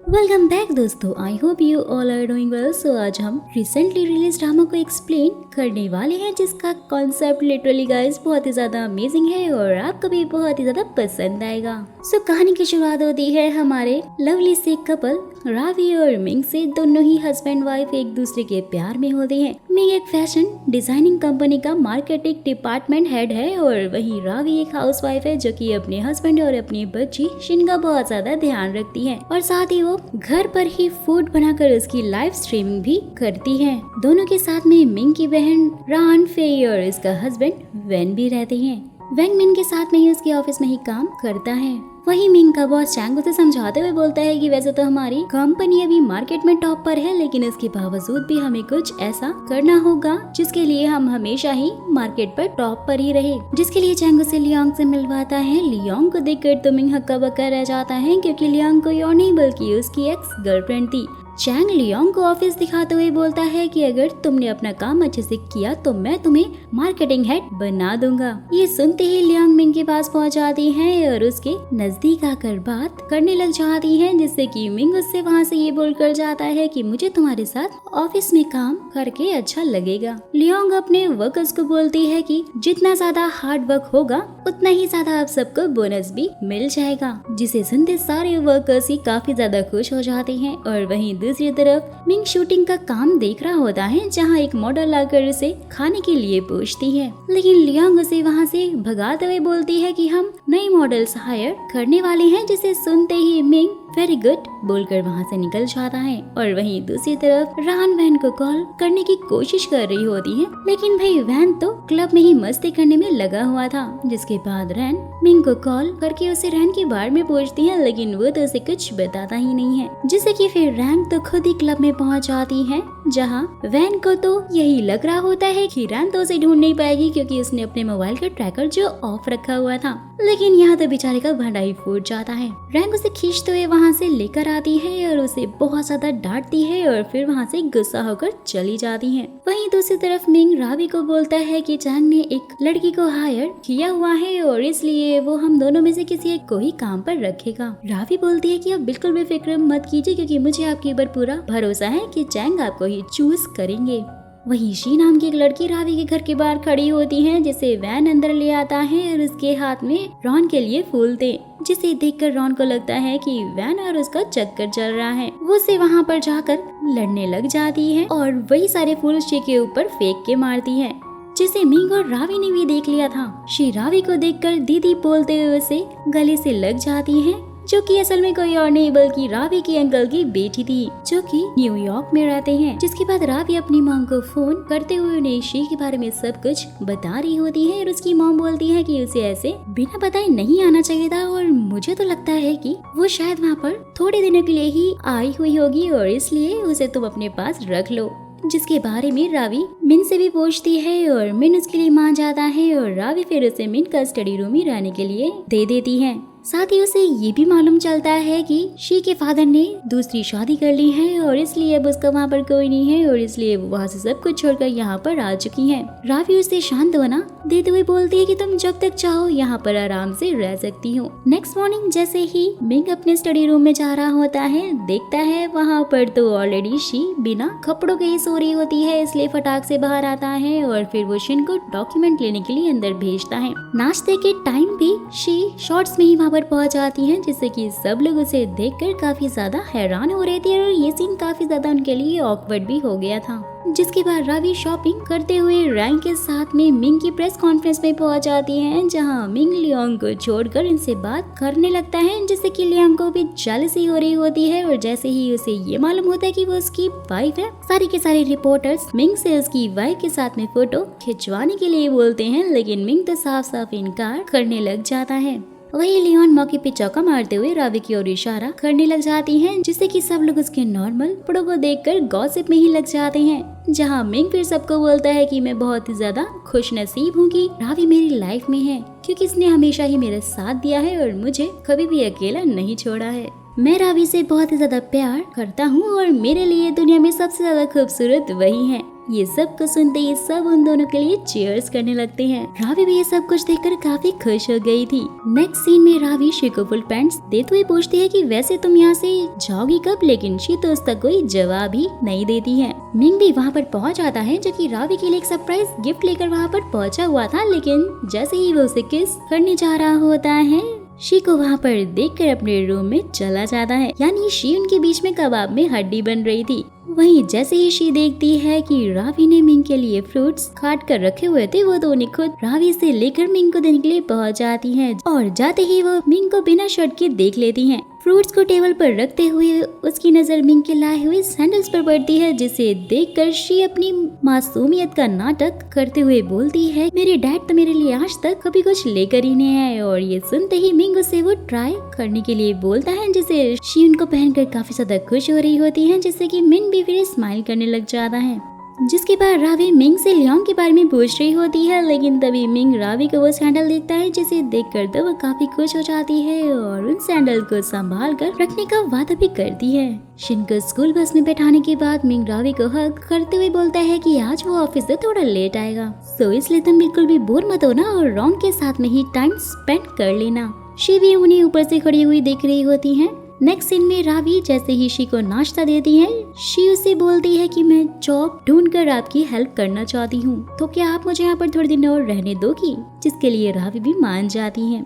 Welcome back दोस्तों, I hope you all are doing well. So आज हम recently release drama को explain करने वाले हैं जिसका कॉन्सेप्ट लिटरली गाइस बहुत ही ज्यादा अमेजिंग है और आपको भी बहुत ही ज्यादा पसंद आएगा। सो कहानी की शुरुआत होती है हमारे लवली से कपल रावी और मिंग से। दोनों ही हस्बैंड वाइफ एक दूसरे के प्यार में होते हैं। मिंग एक फैशन डिजाइनिंग कंपनी का मार्केटिंग डिपार्टमेंट हेड है और वहीं रावी एक हाउसवाइफ है जो कि अपने हस्बैंड और अपनी बच्ची शिन का बहुत ज्यादा ध्यान रखती है और साथ ही वो घर पर ही फूड बनाकर उसकी लाइव स्ट्रीमिंग भी करती है। दोनों के साथ में मिंग की बहन रान, फेई और इसका हस्बैंड वैन भी रहते हैं। वैंग मिंग के साथ में ही उसके ऑफिस में ही काम करता है। वहीं मिंग का बॉस चैंग उसे समझाते हुए बोलता है कि वैसे तो हमारी कंपनी अभी मार्केट में टॉप पर है, लेकिन इसके बावजूद भी हमें कुछ ऐसा करना होगा जिसके लिए हम हमेशा ही मार्केट पर टॉप पर ही रहे। जिसके लिए चैंग उसे लियोंग से मिलवाता है। लियोंग को देखकर तो मिंग हक्का बक्का रह जाता है क्योंकि लियोंग कोई और नहीं बल्कि उसकी एक्स गर्लफ्रेंड थी। चैंग लियोंग को ऑफिस दिखाते हुए बोलता है कि अगर तुमने अपना काम अच्छे से किया तो मैं तुम्हें मार्केटिंग हेड बना दूंगा। ये सुनते ही लियोंग मिंग के पास पहुंच जाती है और उसके नजदीक आकर बात करने लग जाती है, जिससे कि मिंग उससे वहां से ये बोलकर जाता है कि मुझे तुम्हारे साथ ऑफिस में काम करके अच्छा लगेगा। लियोंग अपने वर्कर्स को बोलती है कि जितना ज्यादा हार्ड वर्क होगा उतना ही ज्यादा आप सबको बोनस भी मिल जाएगा, जिसे सुनते सारे वर्कर्स ही काफी ज्यादा खुश हो जाते हैं। और वहीं दूसरी तरफ मिंग शूटिंग का काम देख रहा होता है जहां एक मॉडल आकर उसे खाने के लिए पूछती है, लेकिन लियोंग उसे वहां से भगाते हुए बोलती है कि हम नई मॉडल्स हायर करने वाले हैं, जिसे सुनते ही मिंग वेरी गुड बोलकर वहां से निकल जाता है। और वहीं दूसरी तरफ रान वैन को कॉल करने की कोशिश कर रही होती है, लेकिन भाई वैन तो क्लब में ही मस्ती करने में लगा हुआ था। जिसके बाद रैन मिंग को कॉल करके उसे रैन के बारे में पूछती है, लेकिन वो तो उसे कुछ बताता ही नहीं है। जिससे कि फिर रैन तो खुद ही क्लब में पहुंच जाती है, जहां वैन को तो यही लग रहा होता है कि रैन तो उसे ढूंढ नहीं पाएगी क्योंकि उसने अपने मोबाइल का ट्रैकर जो ऑफ रखा हुआ था। लेकिन यहाँ तो बेचारे का भंडा ही फूट जाता है। रैन उसे खींचते हुए वहाँ से लेकर आती है और उसे बहुत ज्यादा डांटती है और फिर वहाँ से गुस्सा होकर चली जाती है। वहीं दूसरी तरफ मिंग रावी को बोलता है कि चैंग ने एक लड़की को हायर किया हुआ है और इसलिए वो हम दोनों में से किसी एक को ही काम पर रखेगा। रावी बोलती है कि आप बिल्कुल भी फिक्र मत कीजिए क्योंकि मुझे आपके ऊपर पूरा भरोसा है कि चैंग आपको ही चूज करेंगे। वहीं शी नाम की एक लड़की रावी के घर के बाहर खड़ी होती है, जिसे वैन अंदर ले आता है और उसके हाथ में रॉन के लिए फूल दे, जिसे देखकर रॉन को लगता है कि वैन और उसका चक्कर चल रहा है। वो उसे वहाँ पर जाकर लड़ने लग जाती है और वही सारे फूल शी के ऊपर फेंक के मारती है, जिसे मिंग और रावी ने भी देख लिया था। शी रावी को देखकर दीदी बोलते हुए उसे गले से लग जाती है, जो कि असल में कोई और नहीं बल्कि रावी के अंकल की बेटी थी जो कि न्यूयॉर्क में रहते हैं। जिसके बाद रावी अपनी मॉम को फोन करते हुए उन्हें शी के बारे में सब कुछ बता रही होती है और उसकी मॉम बोलती है कि उसे ऐसे बिना बताए नहीं आना चाहिए था और मुझे तो लगता है कि वो शायद वहाँ पर थोड़े दिनों के लिए ही आई हुई होगी और इसलिए उसे तुम अपने पास रख लो। जिसके बारे में रावी मिन से भी पूछती है और मिन उसके लिए मान जाता है और रावी फिर उसे मिन का स्टडी रूम ही रहने के लिए दे देती है। साथ ही उसे ये भी मालूम चलता है कि शी के फादर ने दूसरी शादी कर ली है और इसलिए अब उसका वहाँ पर कोई नहीं है और इसलिए वो वहाँ से सब कुछ छोड़कर यहाँ पर आ चुकी है। रावी उसे सांत्वना देते हुए बोलती है कि तुम जब तक चाहो यहाँ पर आराम से रह सकती हो। नेक्स्ट मॉर्निंग जैसे ही मिंग अपने स्टडी रूम में जा रहा होता है, देखता है वहाँ पर तो ऑलरेडी शी बिना कपड़ों के ही सो रही होती है, इसलिए फटाक से बाहर आता है और फिर वो शिन को डॉक्यूमेंट लेने के लिए अंदर भेजता है। नाश्ते के टाइम भी शी शॉर्ट्स में ही वहाँ पर पहुंच जाती है, जिससे कि सब लोग उसे देखकर काफी ज्यादा हैरान हो रहे थे और ये सीन काफी ज्यादा उनके लिए ऑकवर्ड भी हो गया था। जिसके बाद रावी शॉपिंग करते हुए रैंग के साथ में मिंग की प्रेस कॉन्फ्रेंस में पहुंच जाती है, जहां मिंग लियोंग को छोड़कर इनसे बात करने लगता है, जिससे कि लियोंग को भी जेलसी हो रही होती है। और जैसे ही उसे ये मालूम होता है कि वो उसकी वाइफ है, सारे के सारे रिपोर्टर्स मिंग से उसकी वाइफ के साथ में फोटो खिंचवाने के लिए बोलते हैं, लेकिन मिंग तो साफ साफ इनकार करने लग जाता है। वही लियोन मौके पे चौका मारते हुए रावी की ओर इशारा करने लग जाती हैं, जिससे कि सब लोग उसके नॉर्मल कपड़ों को देखकर गॉसिप में ही लग जाते हैं। जहां मिंग फिर सबको बोलता है कि मैं बहुत ही ज्यादा खुश नसीब हूँ कि रावी मेरी लाइफ में है, क्योंकि इसने हमेशा ही मेरा साथ दिया है और मुझे कभी भी अकेला नहीं छोड़ा है। मैं रावी से बहुत ही ज्यादा प्यार करता हूँ और मेरे लिए दुनिया में सबसे ज्यादा खूबसूरत वही है। ये सब कुछ सुनते ही सब उन दोनों के लिए चीयर्स करने लगते हैं। रावी भी ये सब कुछ देखकर काफी खुश हो गई थी। नेक्स्ट सीन में रावी शी को फुल पैंट्स देते हुए पूछती है कि वैसे तुम यहाँ से जाओगी कब, लेकिन शी तो उसका कोई जवाब ही नहीं देती है। मिंग भी वहाँ पर पहुँच जाता है, जो कि रावी के लिए एक सरप्राइज गिफ्ट लेकर वहाँ पर पहुँचा हुआ था, लेकिन जैसे ही वो उसे किस करने जा रहा होता है, शी को वहाँ पर देखकर अपने रूम में चला जाता है। यानी शी उनके बीच में कबाब में हड्डी बन रही थी। वहीं जैसे ही शी देखती है कि रावी ने मिंग के लिए फ्रूट्स काट कर रखे हुए थे, वो दोनों खुद रावी से लेकर मिंग को देने के लिए पहुंच जाती हैं और जाते ही वो मिंग को बिना शर्ट के देख लेती हैं। फ्रूट्स को टेबल पर रखते हुए उसकी नजर मिंग के लाए हुए सैंडल्स पर पड़ती है, जिसे देखकर शी अपनी मासूमियत का नाटक करते हुए बोलती है, मेरे डैड तो मेरे लिए आज तक कभी कुछ लेकर ही नहीं आए। और ये सुनते ही मिंग उसे वो ट्राई करने के लिए बोलता है, जिसे शी उनको पहनकर काफी ज्यादा खुश हो रही होती है, जिससे कि मिंग भी फिर स्माइल करने लग जाता है। जिसके बाद रावी मिंग से लियोंग के बारे में पूछ रही होती है, लेकिन तभी मिंग रावी को वो सैंडल देखता है, जिसे देखकर तो वो काफी खुश हो जाती है और उन सैंडल को संभाल कर रखने का वादा भी करती है। शिन को स्कूल बस में बैठाने के बाद मिंग रावी को हग करते हुए बोलता है कि आज वो ऑफिस से थोड़ा लेट आएगा, सो इसलिए तुम बिल्कुल भी बोर मत होना और रॉन्ग के साथ में ही टाइम स्पेंड कर लेना। शी भी उन्हें ऊपर से खड़ी हुई देख रही होती है। नेक्स्ट सीन में रावी जैसे ही शी को नाश्ता देती है, शी उसे बोलती है कि मैं जॉब ढूंढकर आपकी हेल्प करना चाहती हूँ, तो क्या आप मुझे यहाँ पर थोड़े दिन और रहने दोगी, जिसके लिए रावी भी मान जाती है।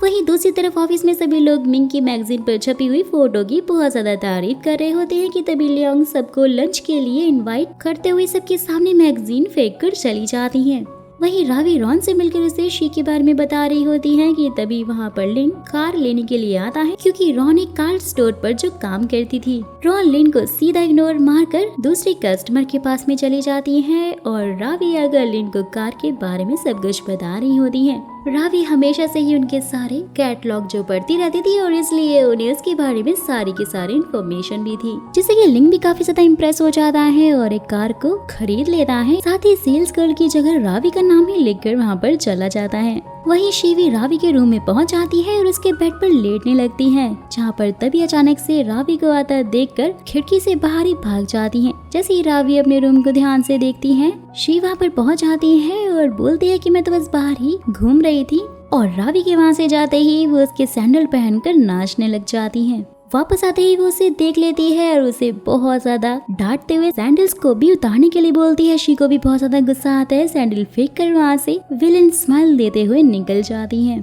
वहीं दूसरी तरफ ऑफिस में सभी लोग मिंग की मैगजीन पर छपी हुई फोटो की बहुत ज्यादा तारीफ कर रहे होते हैं कि तभी लियोंग सबको लंच के लिए इनवाइट करते हुए सबके सामने मैगजीन फेंक कर चली जाती है। वहीं रावी रॉन से मिलकर उसे शी के बारे में बता रही होती है कि तभी वहाँ पर लिन कार लेने के लिए आता है, क्योंकि रॉन एक कार स्टोर पर जो काम करती थी। रॉन लिन को सीधा इग्नोर मारकर दूसरे कस्टमर के पास में चली जाती है और रावी अगर लिन को कार के बारे में सब कुछ बता रही होती है। रावी हमेशा से ही उनके सारे कैटलॉग जो पढ़ती रहती थी और इसलिए उन्हें उसके बारे में सारी की सारी इन्फॉर्मेशन भी थी, जिससे कि लिंग भी काफी ज्यादा इम्प्रेस हो जाता है और एक कार को खरीद लेता है। साथ ही सेल्स गर्ल की जगह रावी का नाम ही लिखकर वहाँ पर चला जाता है। वहीं शी रावी के रूम में पहुंच जाती है और उसके बेड पर लेटने लगती है, जहाँ पर तभी अचानक से रावी को आता देखकर खिड़की से बाहर ही भाग जाती है। जैसे ही रावी अपने रूम को ध्यान से देखती है, शी वहाँ पर पहुंच जाती है और बोलती है कि मैं तो बस बाहर ही घूम रही थी। और रावी के वहाँ से जाते ही वो उसके सैंडल पहनकर नाचने लग जाती है। वापस आते ही वो उसे देख लेती है और उसे बहुत ज्यादा डांटते हुए सैंडल्स को भी उतारने के लिए बोलती है। शी को भी बहुत ज्यादा गुस्सा आता है, सैंडल फेंक कर वहाँ से विलन स्माइल देते हुए निकल जाती है।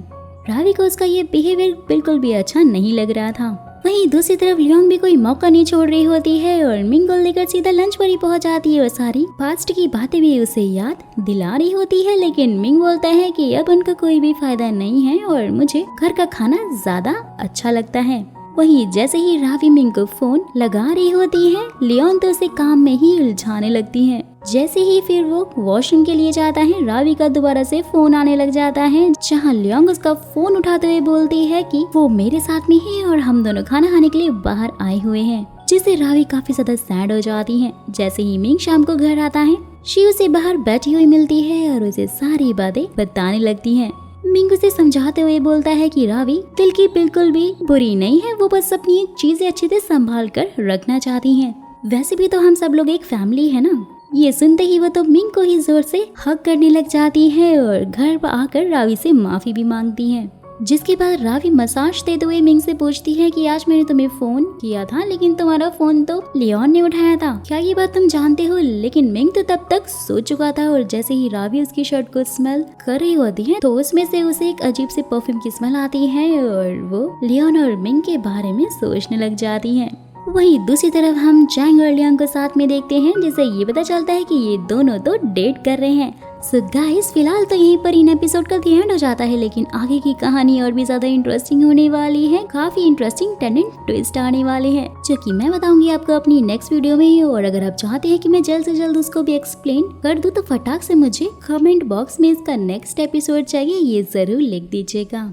रावी को उसका ये बिहेवियर बिल्कुल भी अच्छा नहीं लग रहा था। वहीं दूसरी तरफ लियोंग भी कोई मौका नहीं छोड़ रही होती है और मिंग को लेकर सीधा लंच पर ही पहुंच जाती है और सारी पास्ट की बातें भी उसे याद दिला रही होती है, लेकिन मिंग बोलता है कि अब उनका कोई भी फायदा नहीं है और मुझे घर का खाना ज्यादा अच्छा लगता है। वहीं जैसे ही रावी मिंग को फोन लगा रही होती है, लियोन तो उसे काम में ही उलझाने लगती है। जैसे ही फिर वो वॉशरूम के लिए जाता है, रावी का दोबारा से फोन आने लग जाता है, जहां लियोंग उसका फोन उठाते हुए बोलती है कि वो मेरे साथ में है और हम दोनों खाना खाने के लिए बाहर आए हुए हैं, जिससे रावी काफी ज्यादा सैड हो जाती है। जैसे ही मिंग शाम को घर आता है, शी उसे बाहर बैठी हुई मिलती है और उसे सारी बातें बताने लगती है। मिंग उसे समझाते हुए बोलता है कि रावी दिल की बिल्कुल भी बुरी नहीं है, वो बस अपनी चीजें अच्छे से संभाल कर रखना चाहती हैं। वैसे भी तो हम सब लोग एक फैमिली है ना। ये सुनते ही वो तो मिंग को ही जोर से हग करने लग जाती है और घर आकर रावी से माफी भी मांगती है। जिसके बाद रावी मसाज देते हुए मिंग से पूछती है कि आज मैंने तुम्हें फोन किया था, लेकिन तुम्हारा फोन तो लियोन ने उठाया था, क्या ये बात तुम जानते हो? लेकिन मिंग तो तब तक सो चुका था और जैसे ही रावी उसकी शर्ट को स्मेल कर रही होती है, तो उसमें से उसे एक अजीब से परफ्यूम की स्मेल आती है और वो लियोन और मिंग के बारे में सोचने लग जाती है। वहीं दूसरी तरफ हम जैंग और लियोंग को साथ में देखते हैं, जिससे ये पता चलता है कि ये दोनों तो डेट कर रहे हैं। सो गाइस, फिलहाल तो यहीं पर इन एपिसोड का एंड हो जाता है, लेकिन आगे की कहानी और भी ज्यादा इंटरेस्टिंग होने वाली है। काफी इंटरेस्टिंग टेंडेंट ट्विस्ट आने वाले हैं, जो कि मैं बताऊंगी आपको अपनी नेक्स्ट वीडियो में। और अगर आप चाहते हैं कि मैं जल्द से जल्द उसको भी एक्सप्लेन कर दूं, तो फटाक से मुझे कमेंट बॉक्स में इसका नेक्स्ट एपिसोड चाहिए ये जरूर लिख दीजिएगा।